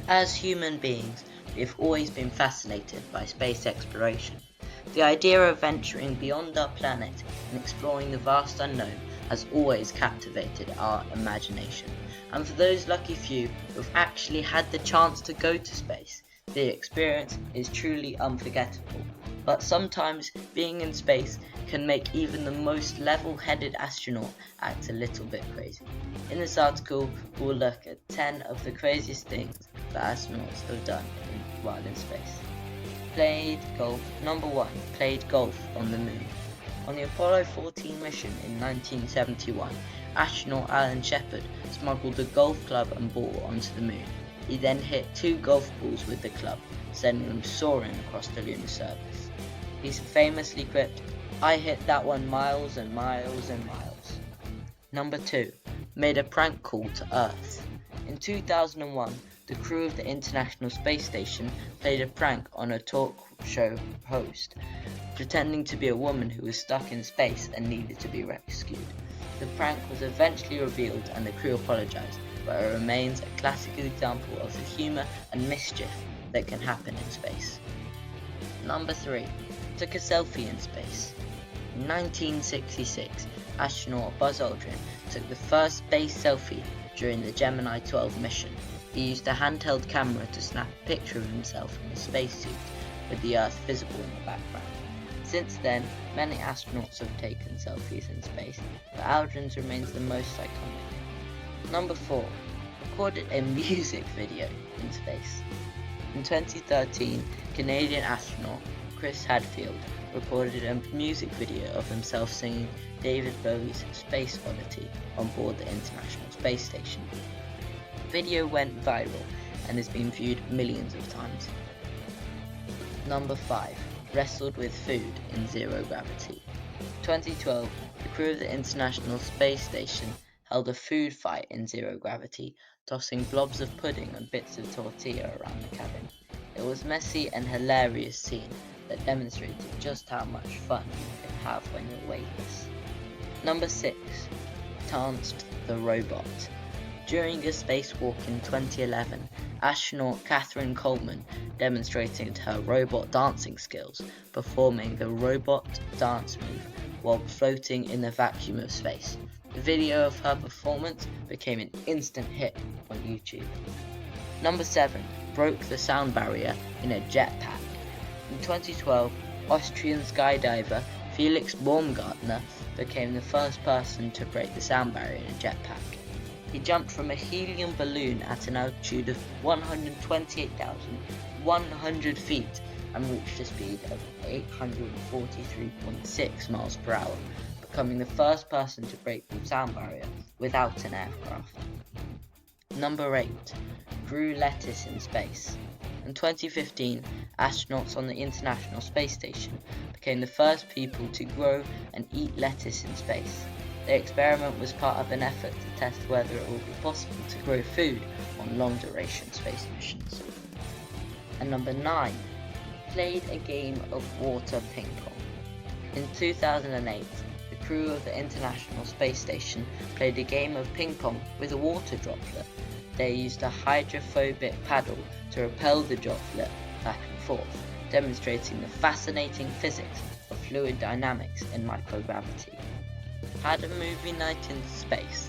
As human beings, we have always been fascinated by space exploration. The idea of venturing beyond our planet and exploring the vast unknown has always captivated our imagination. And for those lucky few who have actually had the chance to go to space, the experience is truly unforgettable. But sometimes being in space can make even the most level-headed astronaut act a little bit crazy. In this article, we'll look at 10 of the craziest things that astronauts have done while in space. Played golf. Number 1. Played golf on the moon. On the Apollo 14 mission in 1971, astronaut Alan Shepard smuggled a golf club and ball onto the moon. He then hit 2 golf balls with the club, sending them soaring across the lunar surface. He famously quipped, "I hit that one miles and miles and miles." Number 2. Made a prank call to Earth. In 2001, the crew of the International Space Station played a prank on a talk show host, pretending to be a woman who was stuck in space and needed to be rescued. The prank was eventually revealed and the crew apologized, but it remains a classic example of the humor and mischief that can happen in space. Number 3. Took a selfie in space. In 1966, astronaut Buzz Aldrin took the first space selfie during the Gemini 12 mission. He used a handheld camera to snap a picture of himself in a spacesuit, with the Earth visible in the background. Since then, many astronauts have taken selfies in space, but Aldrin's remains the most iconic. Number 4. Recorded a music video in space. In 2013, Canadian astronaut Chris Hadfield recorded a music video of himself singing David Bowie's Space Oddity on board the International Space Station. The video went viral and has been viewed millions of times. Number 5. Wrestled with food in zero gravity. In 2012, the crew of the International Space Station held a food fight in zero gravity, tossing blobs of pudding and bits of tortilla around the cabin. It was a messy and hilarious scene that demonstrated just how much fun you can have when you're weightless. Number 6. Danced the robot. During a spacewalk in 2011, astronaut Catherine Coleman demonstrated her robot dancing skills, performing the robot dance move while floating in the vacuum of space. The video of her performance became an instant hit on YouTube. Number 7. Broke the sound barrier in a jetpack. In 2012, Austrian skydiver Felix Baumgartner became the first person to break the sound barrier in a jetpack. He jumped from a helium balloon at an altitude of 128,100 feet and reached a speed of 843.6 miles per hour, becoming the first person to break the sound barrier without an aircraft. Number 8. Grew lettuce in space. In 2015, astronauts on the International Space Station became the first people to grow and eat lettuce in space. The experiment was part of an effort to test whether it would be possible to grow food on long-duration space missions. And number 9. Played a game of water ping pong. In 2008, the crew of the International Space Station played a game of ping pong with a water droplet. They used a hydrophobic paddle to repel the droplet back and forth, demonstrating the fascinating physics of fluid dynamics and microgravity. Had a movie night in space.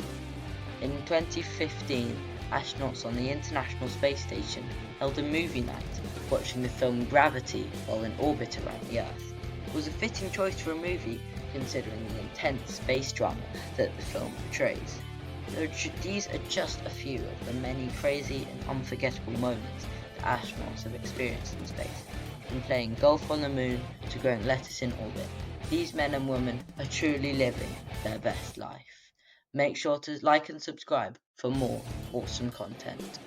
In 2015, astronauts on the International Space Station held a movie night, watching the film Gravity while in orbit around the Earth. It was a fitting choice for a movie, considering the intense space drama that the film portrays. These are just a few of the many crazy and unforgettable moments that astronauts have experienced in space, from playing golf on the moon to growing lettuce in orbit. These men and women are truly living their best life. Make sure to like and subscribe for more awesome content.